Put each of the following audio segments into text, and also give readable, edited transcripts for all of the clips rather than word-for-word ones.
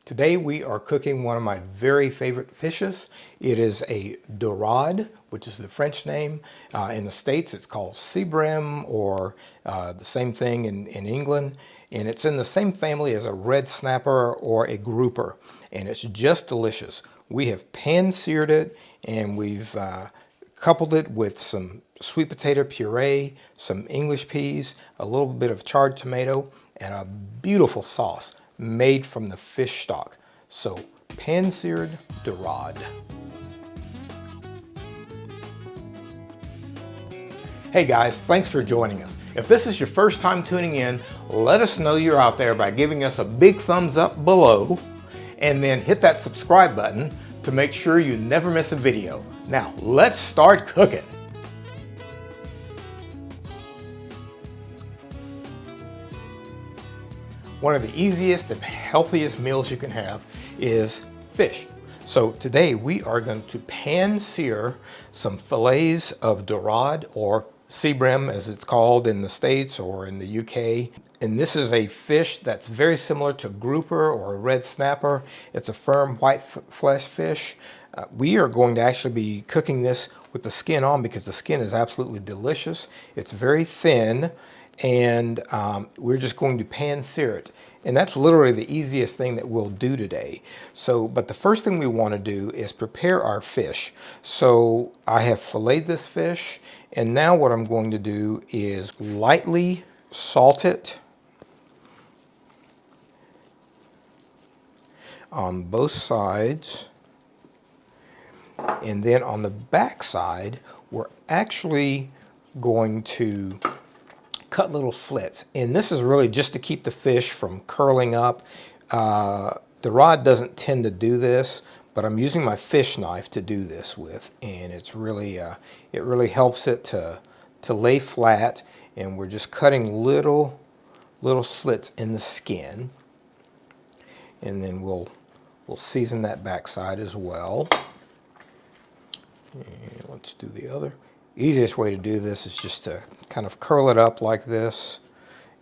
Today we are cooking one of my very favorite fishes. It is a Dourade, which is the French name. In the States it's called Sea Bream, or the same thing in England. And it's in the same family as a red snapper or a grouper. And it's just delicious. We have pan-seared it, and we've coupled it with some sweet potato puree, some English peas, a little bit of charred tomato, and a beautiful sauce made from the fish stock. So, pan-seared Dourade. Hey guys, thanks for joining us. If this is your first time tuning in, let us know you're out there by giving us a big thumbs up below, and then hit that subscribe button to make sure you never miss a video. Now, let's start cooking. One of the easiest and healthiest meals you can have is fish. So today we are going to pan-sear some fillets of Dourade, or Sea Bream as it's called in the States or in the UK. And this is a fish that's very similar to grouper or a red snapper. It's a firm white flesh fish. We are going to actually be cooking this with the skin on because the skin is absolutely delicious. It's very thin, and we're just going to pan-sear it. And that's literally the easiest thing that we'll do today. So, but the first thing we want to do is prepare our fish. So I have filleted this fish, and now what I'm going to do is lightly salt it on both sides. And then on the back side, we're actually going to cut little slits. And this is really just to keep the fish from curling up. The rod doesn't tend to do this, but I'm using my fish knife to do this with. And it's really, it really helps it to lay flat. And we're just cutting little slits in the skin. And then we'll season that backside as well. And let's do the other. Easiest way to do this is just to kind of curl it up like this,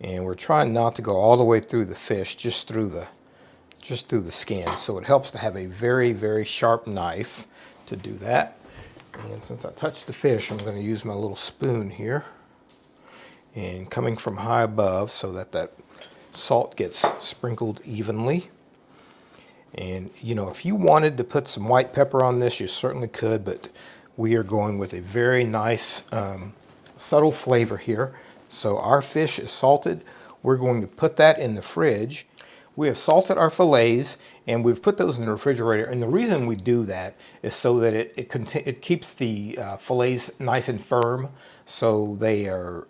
and we're trying not to go all the way through the fish, just through the skin. So it helps to have a very sharp knife to do that. And since I touched the fish, I'm going to use my little spoon here, and coming from high above so that that salt gets sprinkled evenly. And you know, if you wanted to put some white pepper on this, you certainly could, but we are going with a very nice subtle flavor here. So our fish is salted. We're going to put that in the fridge. We have salted our fillets, and we've put those in the refrigerator. And the reason we do that is so that it keeps the fillets nice and firm. So they are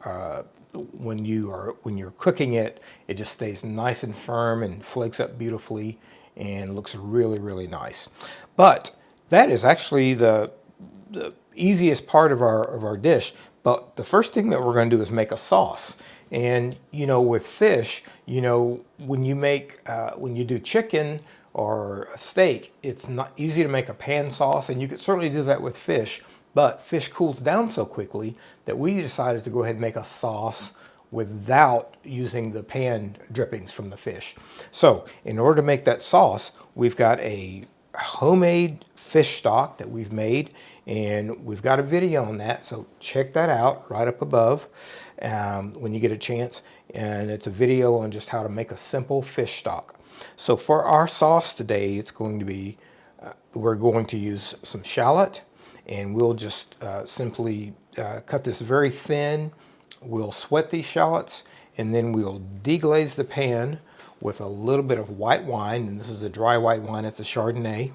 when you're cooking it, it just stays nice and firm and flakes up beautifully and looks really nice. But that is actually the easiest part of our dish. But the first thing that we're going to do is make a sauce. And you know, with fish, you know, when you do chicken or a steak, it's not easy to make a pan sauce, and you could certainly do that with fish, but fish cools down so quickly that we decided to go ahead and make a sauce without using the pan drippings from the fish. So in order to make that sauce, we've got a homemade fish stock that we've made, and we've got a video on that, so check that out right up above when you get a chance. And it's a video on just how to make a simple fish stock. So for our sauce today, it's going to be we're going to use some shallot, and we'll just simply cut this very thin. We'll sweat these shallots, and then we'll deglaze the pan with a little bit of white wine, and this is a dry white wine, it's a Chardonnay.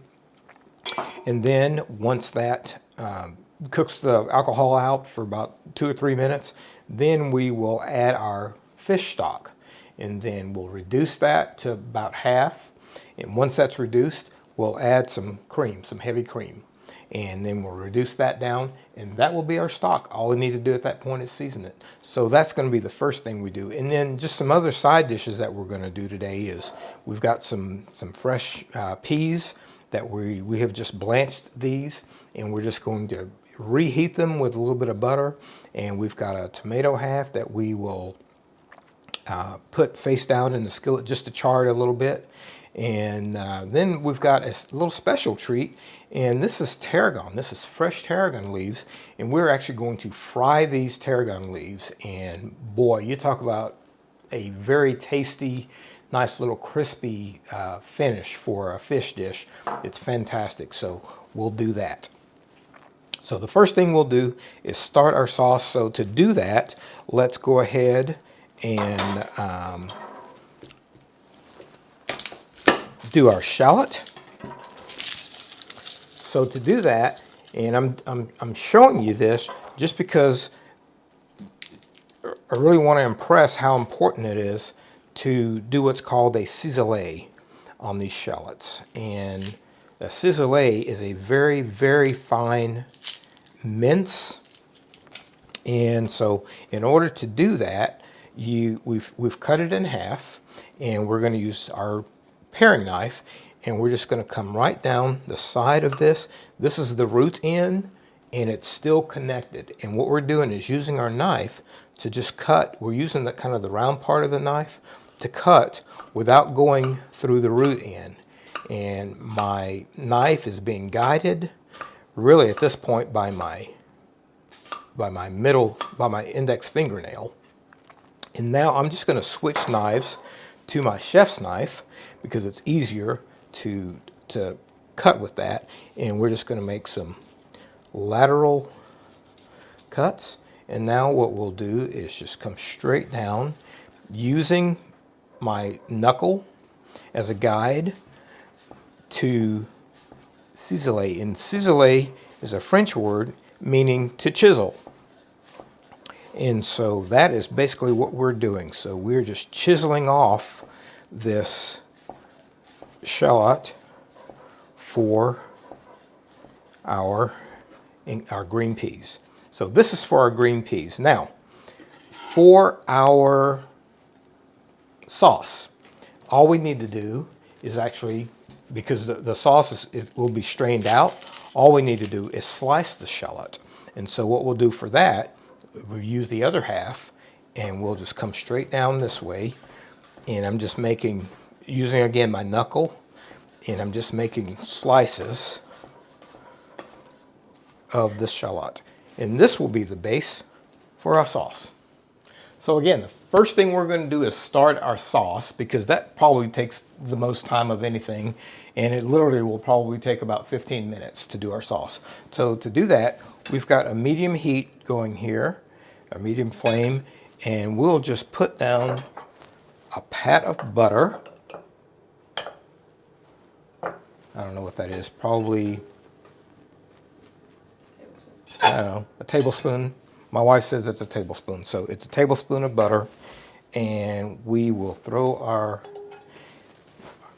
And then once that cooks the alcohol out for about 2 or 3 minutes, then we will add our fish stock, and then we'll reduce that to about half. And once that's reduced, we'll add some cream, some heavy cream, and then we'll reduce that down, and that will be our stock. All we need to do at that point is season it. So that's going to be the first thing we do. And then just some other side dishes that we're going to do today is we've got some fresh peas that we have just blanched these, and we're just going to reheat them with a little bit of butter. And we've got a tomato half that we will put face down in the skillet just to char it a little bit. And then we've got a little special treat, and this is tarragon. This is fresh tarragon leaves, and we're actually going to fry these tarragon leaves. And boy, you talk about a very tasty, nice little crispy finish for a fish dish. It's fantastic, so we'll do that. So the first thing we'll do is start our sauce. So to do that, let's go ahead and do our shallot. So to do that, and I'm showing you this just because I really want to impress how important it is to do what's called a ciselé on these shallots. And a ciselé is a very, very fine mince. And so in order to do that, we've cut it in half, and we're going to use our paring knife, and we're just going to come right down the side of this. This is the root end, and it's still connected. And what we're doing is using our knife to just cut. We're using the kind of the round part of the knife to cut without going through the root end. And my knife is being guided really at this point by my index fingernail. And now I'm just going to switch knives to my chef's knife because it's easier to cut with that. And we're just going to make some lateral cuts. And now what we'll do is just come straight down using my knuckle as a guide to ciseler. And ciseler is a French word meaning to chisel. And so that is basically what we're doing. So we're just chiseling off this shallot for our green peas. So this is for our green peas. Now, for our sauce, all we need to do is actually, because the sauce will be strained out, all we need to do is slice the shallot. And so what we'll do for that, we'll use the other half, and we'll just come straight down this way. And I'm just using again my knuckle, and I'm just making slices of this shallot. And this will be the base for our sauce. So again, the first thing we're going to do is start our sauce, because that probably takes the most time of anything, and it literally will probably take about 15 minutes to do our sauce. So to do that, we've got a medium heat going here, a medium flame, and we'll just put down a pat of butter. I don't know what that is, probably, I don't know, a tablespoon. My wife says it's a tablespoon, so it's a tablespoon of butter. And we will throw our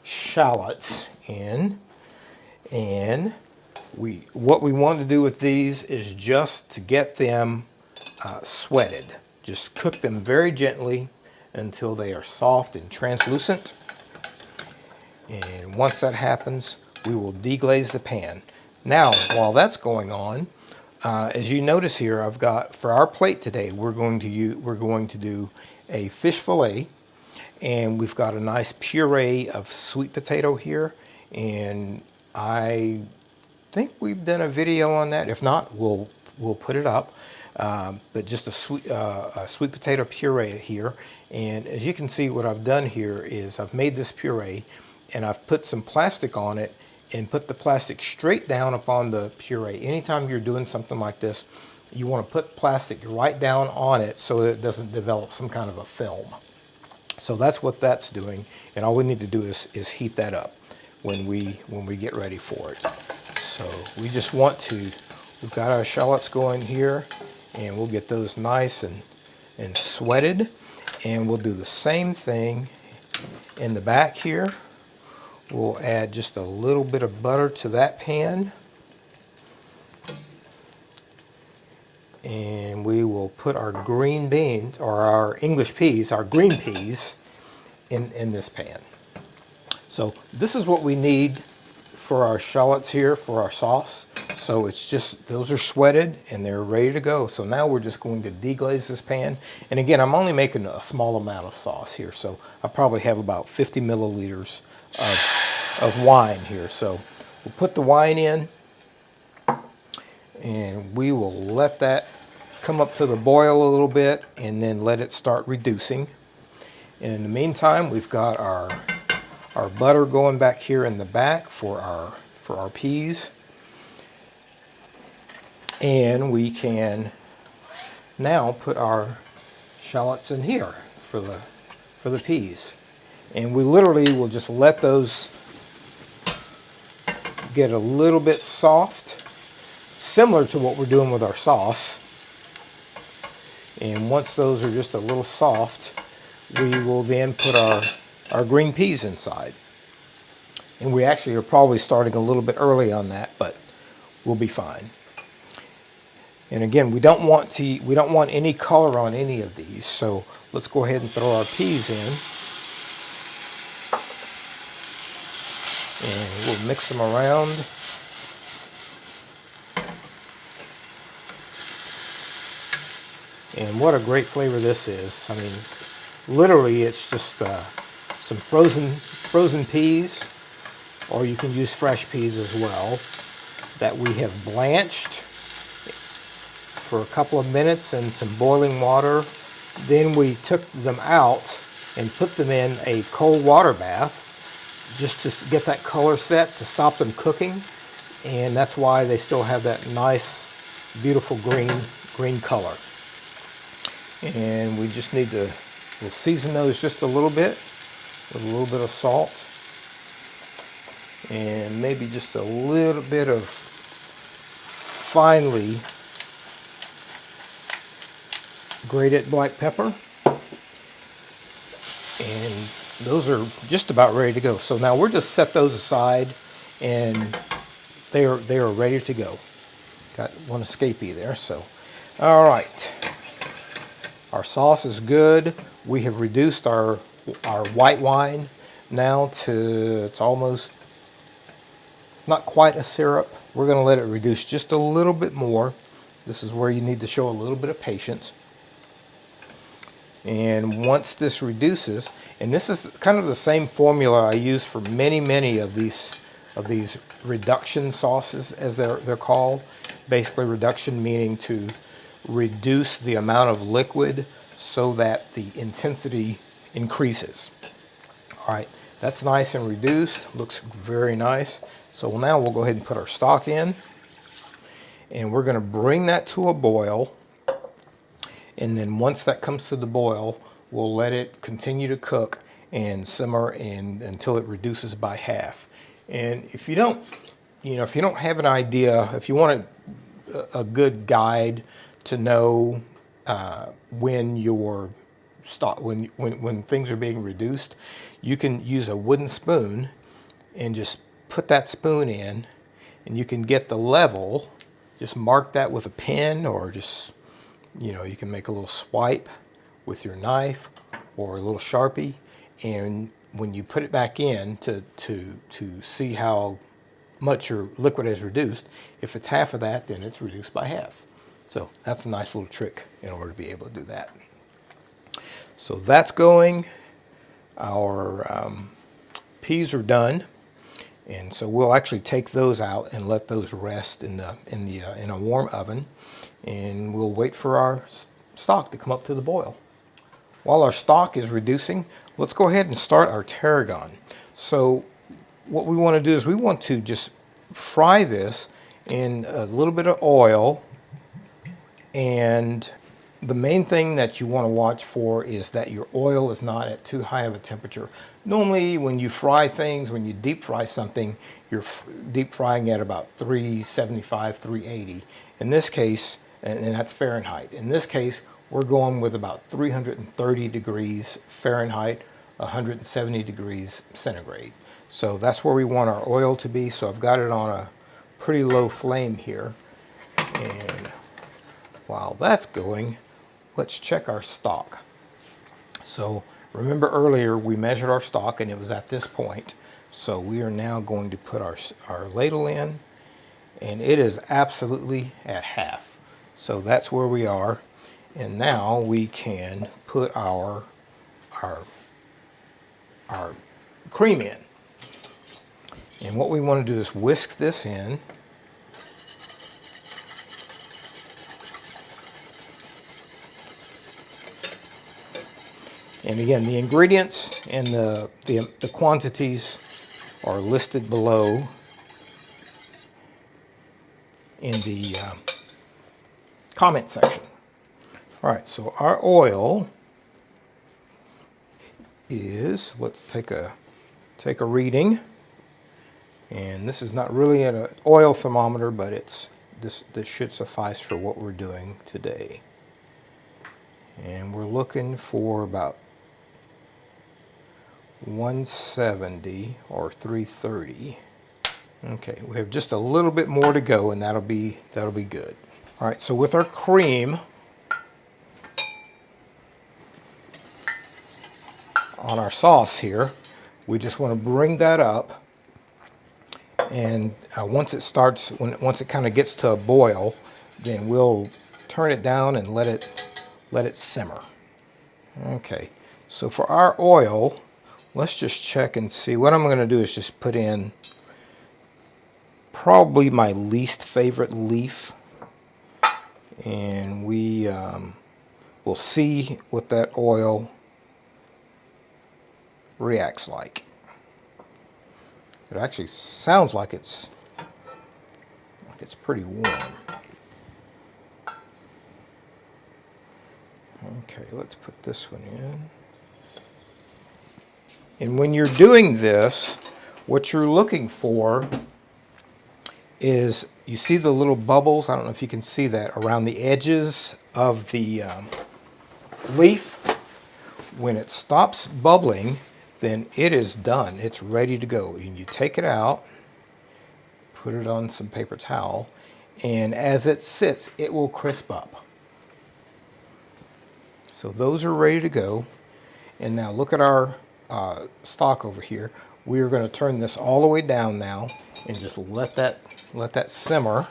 shallots in. And what we want to do with these is just to get them sweated. Just cook them very gently until they are soft and translucent. And once that happens, we will deglaze the pan. Now, while that's going on, as you notice here, I've got, for our plate today, we're going to do a fish fillet, and we've got a nice puree of sweet potato here, and I think we've done a video on that. If not, we'll put it up. But just a sweet potato puree here, and as you can see, what I've done here is I've made this puree, and I've put some plastic on it and put the plastic straight down upon the puree. Anytime you're doing something like this, you want to put plastic right down on it so that it doesn't develop some kind of a film. So that's what that's doing, and all we need to do is heat that up when we get ready for it. So we just want to, we've got our shallots going here, and we'll get those nice and sweated, and we'll do the same thing in the back here. We'll add just a little bit of butter to that pan, and we will put our green beans, or our English peas, our green peas, in this pan. So this is what we need for our shallots here for our sauce. So it's just, those are sweated and they're ready to go. So now we're just going to deglaze this pan. And again, I'm only making a small amount of sauce here, so I probably have about 50 milliliters of wine here. So we'll put the wine in, and we will let that come up to the boil a little bit and then let it start reducing. And in the meantime, we've got our butter going back here in the back for our peas. And we can now put our shallots in here for the peas. And we literally will just let those get a little bit soft, similar to what we're doing with our sauce. And once those are just a little soft, we will then put our green peas inside. And we actually are probably starting a little bit early on that, but we'll be fine. And again, we don't want any color on any of these, so let's go ahead and throw our peas in. And we'll mix them around. And what a great flavor this is. I mean, literally it's just some frozen peas, or you can use fresh peas as well, that we have blanched for a couple of minutes in some boiling water. Then we took them out and put them in a cold water bath just to get that color set, to stop them cooking. And that's why they still have that nice, beautiful green color. And we just need to, we'll season those just a little bit with a little bit of salt and maybe just a little bit of finely grated black pepper. And those are just about ready to go. So now we'll just set those aside, and they are ready to go. Got one escapee there. So, all right. Our sauce is good. We have reduced our white wine now to, it's almost, not quite a syrup. We're going to let it reduce just a little bit more. This is where you need to show a little bit of patience. And once this reduces, and this is kind of the same formula I use for many of these reduction sauces, as they're called. Basically, reduction meaning to reduce the amount of liquid so that the intensity increases. All right, that's nice and reduced. Looks very nice. So now we'll go ahead and put our stock in, and we're going to bring that to a boil. And then once that comes to the boil, we'll let it continue to cook and simmer until it reduces by half. And if you don't, if you don't have an idea, if you want a good guide to know when your stock, when things are being reduced, you can use a wooden spoon and just put that spoon in, and you can get the level. Just mark that with a pen, or just, you can make a little swipe with your knife or a little Sharpie, and when you put it back in to see how much your liquid has reduced, if it's half of that, then it's reduced by half. So that's a nice little trick in order to be able to do that. So that's going. Our peas are done, and so we'll actually take those out and let those rest in a warm oven, and we'll wait for our stock to come up to the boil. While our stock is reducing, let's go ahead and start our tarragon. So what we want to do is we want to just fry this in a little bit of oil, and the main thing that you want to watch for is that your oil is not at too high of a temperature. Normally when you fry things, when you deep fry something, you're deep frying at about 375, 380. In this case, and that's Fahrenheit. In this case, we're going with about 330 degrees Fahrenheit, 170 degrees centigrade. So that's where we want our oil to be. So I've got it on a pretty low flame here. And while that's going, let's check our stock. So remember earlier we measured our stock and it was at this point. So we are now going to put our ladle in, and it is absolutely at half. So that's where we are. And now we can put our cream in. And what we want to do is whisk this in. And again, the ingredients and the quantities are listed below in the comment section. All right, so our oil is, let's take a reading. And this is not really an oil thermometer, but this should suffice for what we're doing today. And we're looking for about 170 or 330. Okay, we have just a little bit more to go, and that'll be good. All right, so with our cream on our sauce here, we just want to bring that up, and once it kind of gets to a boil, then we'll turn it down and let it simmer. Okay, so for our oil, let's just check and see. What I'm going to do is just put in probably my least favorite leaf, and we will see what that oil reacts like. It actually sounds like it's pretty warm. Okay, let's put this one in. And when you're doing this, what you're looking for is, you see the little bubbles? I don't know if you can see that around the edges of the leaf. When it stops bubbling, then it is done. It's ready to go. And you take it out, put it on some paper towel, and as it sits, it will crisp up. So those are ready to go. And now look at our stock over here. We are going to turn this all the way down now and just let that simmer.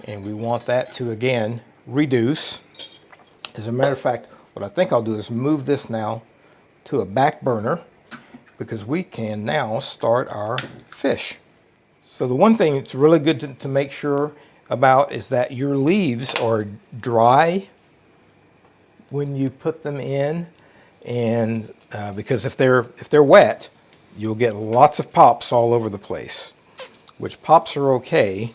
And we want that to, again, reduce. As a matter of fact, what I think I'll do is move this now to a back burner, because we can now start our fish. So the one thing it's really good to make sure about is that your leaves are dry when you put them in, and because if they're wet, you'll get lots of pops all over the place, which pops are okay,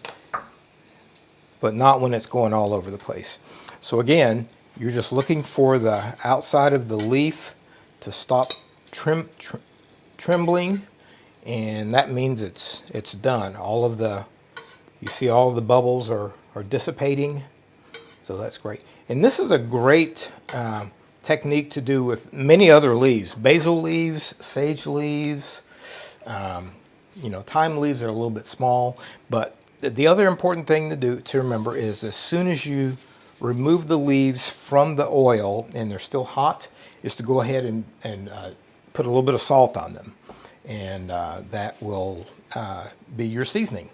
but not when it's going all over the place. So again, you're just looking for the outside of the leaf to stop trembling, and that means it's done. You see all of the bubbles are dissipating, so that's great. And this is a great technique to do with many other leaves: basil leaves, sage leaves. Thyme leaves are a little bit small, but the other important thing to remember is, as soon as you remove the leaves from the oil and they're still hot, is to go ahead and put a little bit of salt on them, and that will be your seasoning.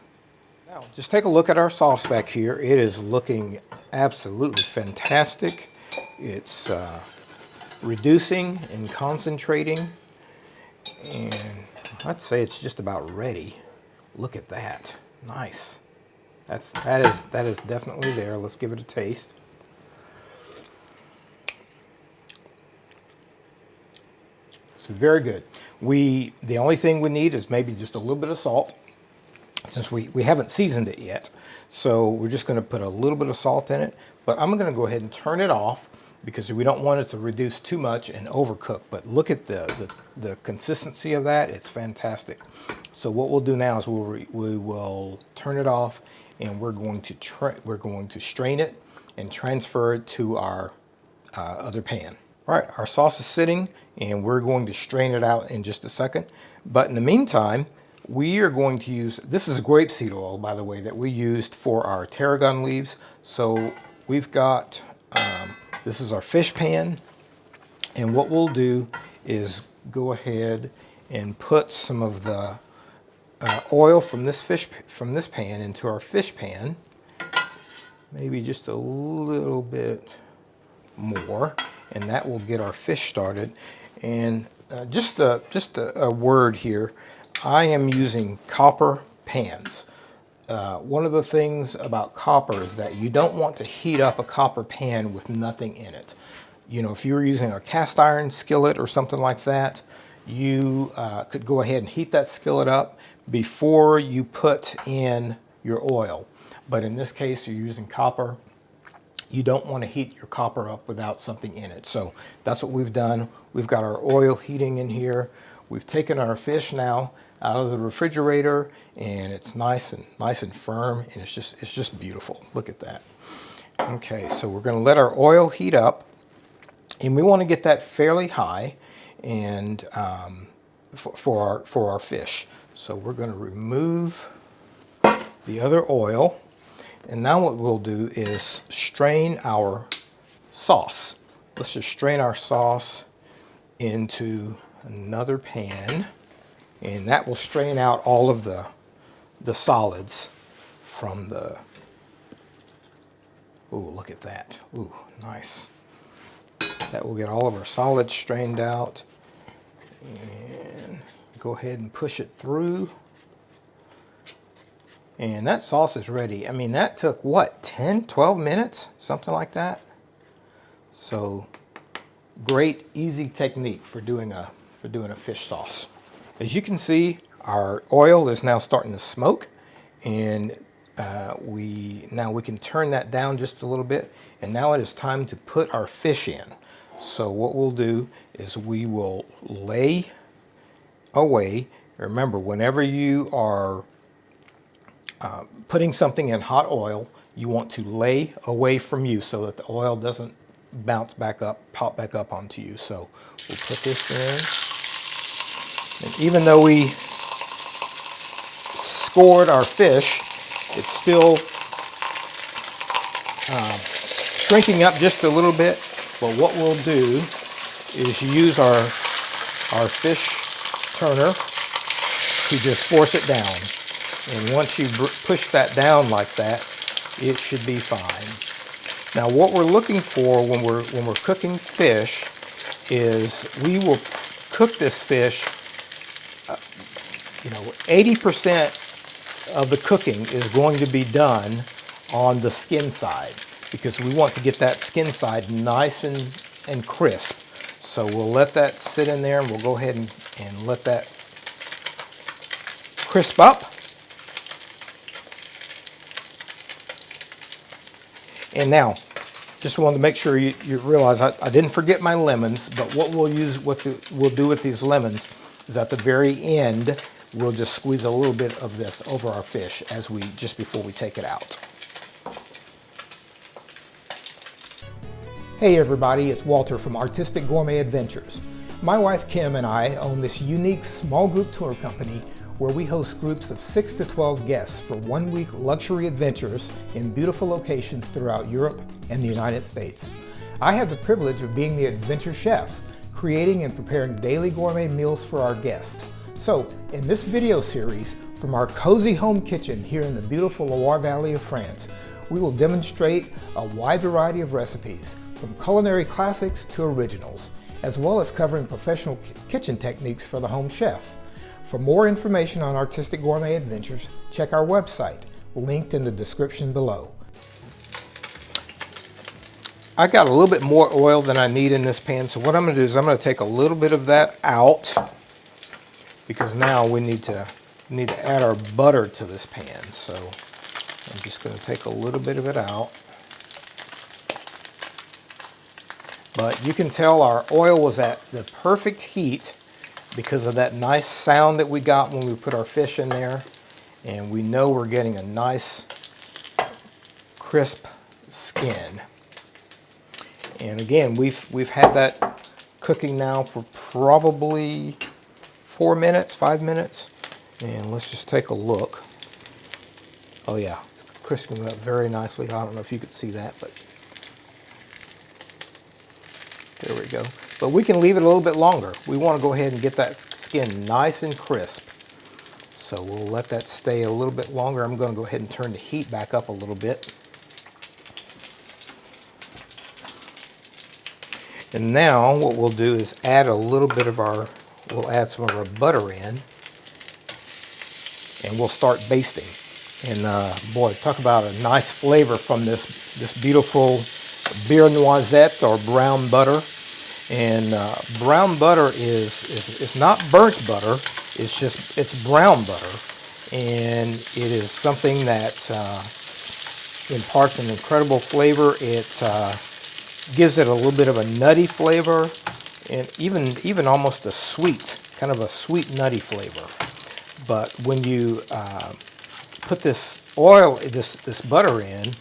Now, just take a look at our sauce back here. It is looking absolutely fantastic. It's reducing and concentrating, and I'd say it's just about ready. Look at that. Nice. That is definitely there. Let's give it a taste. It's very good. The only thing we need is maybe just a little bit of salt, since we haven't seasoned it yet. So we're just going to put a little bit of salt in it. But I'm going to go ahead and turn it off, because we don't want it to reduce too much and overcook. But look at the consistency of that. It's fantastic. So what we'll do now is we will turn it off, and we're going to strain it and transfer it to our other pan. All right, our sauce is sitting, and we're going to strain it out in just a second. But in the meantime, we are going to use, this is grapeseed oil, by the way, that we used for our tarragon leaves. So we've got, this is our fish pan, and what we'll do is go ahead and put some of the oil from this pan into our fish pan, maybe just a little bit more, and that will get our fish started. And just a word here, I am using copper pans. One of the things about copper is that you don't want to heat up a copper pan with nothing in it. You know, if you were using a cast iron skillet or something like that, you could go ahead and heat that skillet up before you put in your oil. But in this case, you're using copper. You don't want to heat your copper up without something in it. So that's what we've done. We've got our oil heating in here. We've taken our fish now out of the refrigerator, and it's nice and firm, and it's just beautiful. Look at that. Okay, so we're going to let our oil heat up, and we want to get that fairly high, and for our fish. So we're going to remove the other oil, and now what we'll do is strain our sauce. Let's just strain our sauce into another pan, and that will strain out all of the solids from the, ooh, look at that. Ooh, nice. That will get all of our solids strained out. And go ahead and push it through. And that sauce is ready. I mean, that took what, 10, 12 minutes? Something like that. So great, easy technique for doing a fish sauce. As you can see, our oil is now starting to smoke, and we can turn that down just a little bit, and now it is time to put our fish in. So what we'll do is we will lay away. Remember, whenever you are putting something in hot oil, you want to lay away from you so that the oil doesn't bounce back up, pop back up onto you. So we'll put this in. And even though we scored our fish, it's still shrinking up just a little bit. But what we'll do is use our fish turner to just force it down. And once you push that down like that, it should be fine. Now what we're looking for when we're cooking fish is we will cook this fish, 80% of the cooking is going to be done on the skin side, because we want to get that skin side nice and crisp. So we'll let that sit in there, and we'll go ahead and let that crisp up. And now, just wanted to make sure you realize I didn't forget my lemons, but what we'll do with these lemons is at the very end, we'll just squeeze a little bit of this over our fish just before we take it out. Hey everybody, it's Walter from Artistic Gourmet Adventures. My wife Kim and I own this unique small group tour company where we host groups of 6 to 12 guests for 1-week luxury adventures in beautiful locations throughout Europe and the United States. I have the privilege of being the adventure chef, creating and preparing daily gourmet meals for our guests. So, in this video series, from our cozy home kitchen here in the beautiful Loire Valley of France, we will demonstrate a wide variety of recipes, from culinary classics to originals, as well as covering professional kitchen techniques for the home chef. For more information on Artistic Gourmet Adventures, check our website, linked in the description below. I got a little bit more oil than I need in this pan, so what I'm going to do is I'm going to take a little bit of that out, because now we need to add our butter to this pan. So I'm just going to take a little bit of it out. But you can tell our oil was at the perfect heat because of that nice sound that we got when we put our fish in there. And we know we're getting a nice crisp skin. And again, we've had that cooking now for probably 4 minutes, 5 minutes. And let's just take a look. Oh yeah, crisping up very nicely. I don't know if you could see that, but there we go. But we can leave it a little bit longer. We want to go ahead and get that skin nice and crisp. So we'll let that stay a little bit longer. I'm going to go ahead and turn the heat back up a little bit. And now what we'll do is add a little bit of we'll add some of our butter in. and we'll start basting. And boy, talk about a nice flavor from this beautiful beer noisette or brown butter. And brown butter is not burnt butter. It's brown butter, and it is something that imparts an incredible flavor. It gives it a little bit of a nutty flavor, and even almost a sweet, kind of a sweet nutty flavor. But when you put this oil, this butter in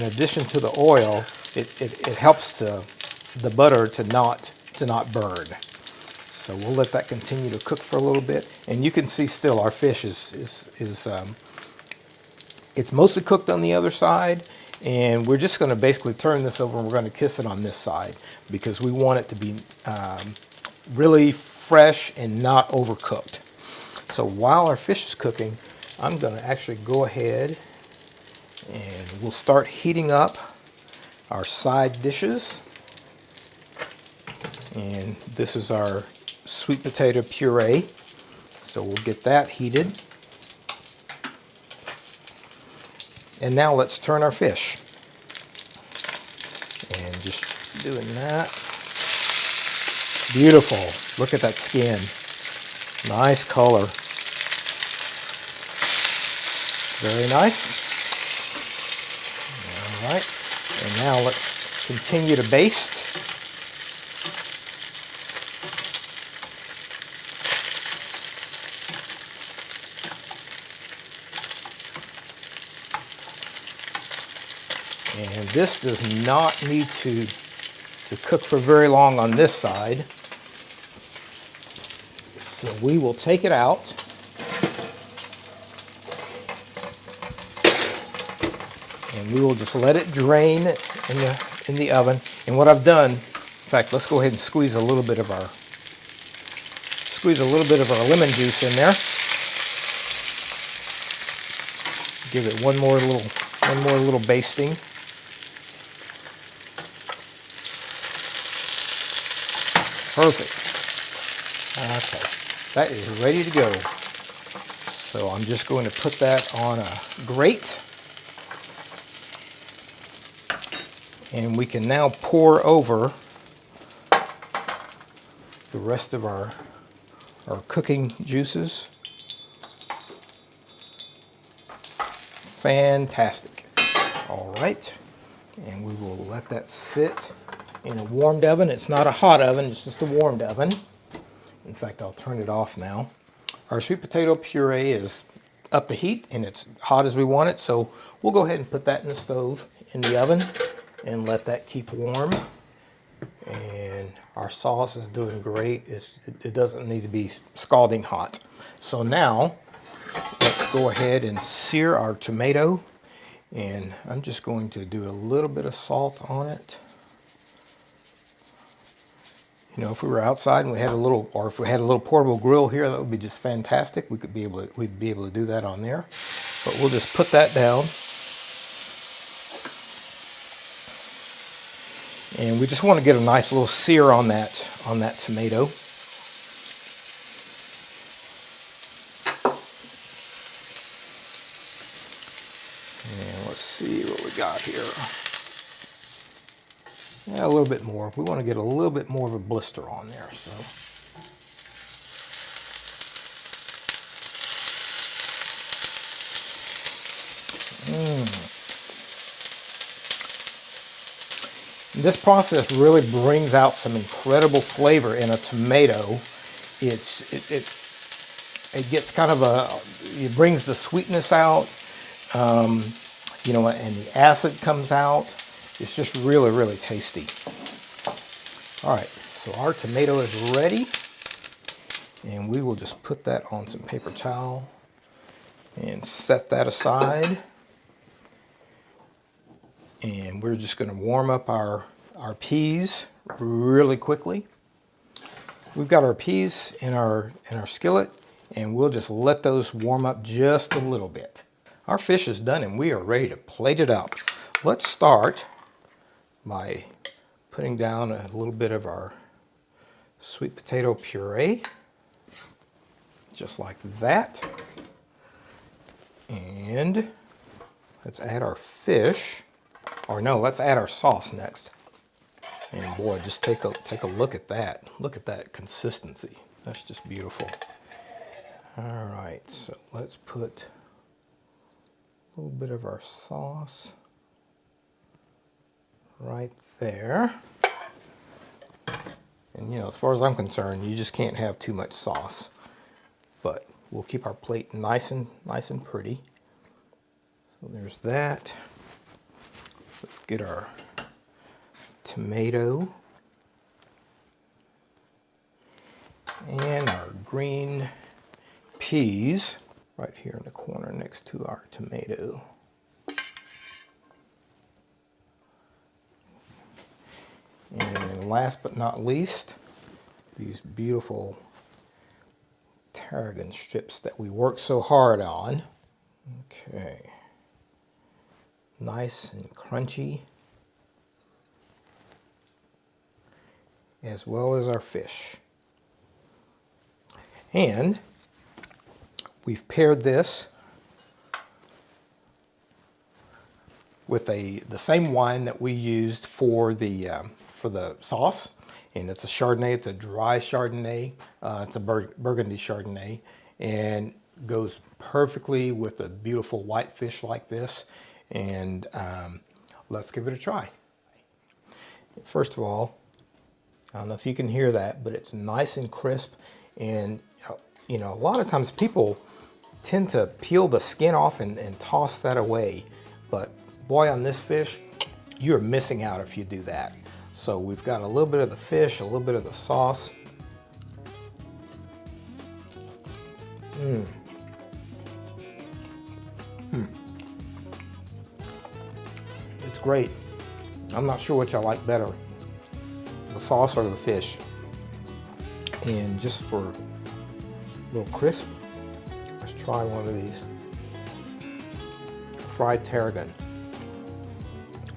addition to the oil, it helps the butter to not burn. So we'll let that continue to cook for a little bit, and you can see still our fish is it's mostly cooked on the other side, and we're just going to basically turn this over and we're going to kiss it on this side because we want it to be really fresh and not overcooked. So while our fish is cooking, I'm going to actually go ahead and we'll start heating up our side dishes. And this is our sweet potato puree. So we'll get that heated. And now let's turn our fish. And just doing that. Beautiful. Look at that skin. Nice color. Very nice. All right. And now let's continue to baste. And this does not need to cook for very long on this side. So we will take it out. And we will just let it drain in the oven. And what I've done, in fact, let's go ahead and squeeze a little bit of our lemon juice in there. Give it one more little basting. Perfect. Okay, that is ready to go. So I'm just going to put that on a grate. And we can now pour over the rest of our cooking juices. Fantastic. All right, and we will let that sit in a warmed oven. It's not a hot oven, it's just a warmed oven. In fact, I'll turn it off now. Our sweet potato puree is up to heat and it's hot as we want it, so we'll go ahead and put that in the stove in the oven and let that keep warm. And our sauce is doing great. It doesn't need to be scalding hot. So now let's go ahead and sear our tomato, and I'm just going to do a little bit of salt on it. You know, if we were outside and we had if we had a little portable grill here, that would be just fantastic. We'd be able to do that on there. But we'll just put that down. And we just want to get a nice little sear on that tomato. And let's see what we got here. Yeah, a little bit more. We want to get a little bit more of a blister on there. So. This process really brings out some incredible flavor in a tomato. It gets kind of it brings the sweetness out, you know, and the acid comes out. It's just really, really tasty. All right, so our tomato is ready, and we will just put that on some paper towel and set that aside. And we're just going to warm up our peas really quickly. We've got our peas in our skillet, and we'll just let those warm up just a little bit. Our fish is done, and we are ready to plate it up. Let's start by putting down a little bit of our sweet potato puree, just like that. And let's add our fish. Or no, let's add our sauce next. And boy, just take a look at that. Look at that consistency. That's just beautiful. All right, so let's put a little bit of our sauce right there. And you know, as far as I'm concerned, you just can't have too much sauce. But we'll keep our plate nice and pretty. So there's that. Let's get our tomato and our green peas right here in the corner next to our tomato. And last but not least, these beautiful tarragon strips that we worked so hard on. Okay. Nice and crunchy, as well as our fish. And we've paired this with the same wine that we used for the sauce, and it's a Chardonnay. It's a dry Chardonnay. It's a Burgundy Chardonnay, and goes perfectly with a beautiful white fish like this. And let's give it a try. First of all, I don't know if you can hear that, but it's nice and crisp. And you know, a lot of times people tend to peel the skin off and toss that away. But boy, on this fish, you're missing out if you do that. So we've got a little bit of the fish, a little bit of the sauce. It's great. I'm not sure which I like better, the sauce or the fish. And just for a little crisp, let's try one of these. Fried tarragon.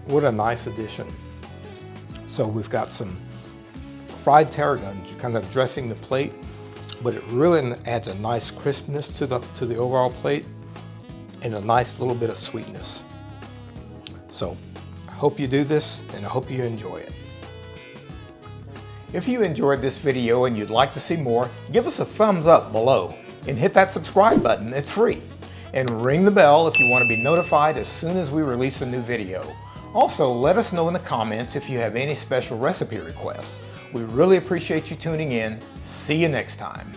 What a nice addition. So we've got some fried tarragon kind of dressing the plate, but it really adds a nice crispness to the overall plate and a nice little bit of sweetness. So I hope you do this and I hope you enjoy it. If you enjoyed this video and you'd like to see more, give us a thumbs up below and hit that subscribe button. It's free. And ring the bell if you want to be notified as soon as we release a new video. Also, let us know in the comments if you have any special recipe requests. We really appreciate you tuning in. See you next time.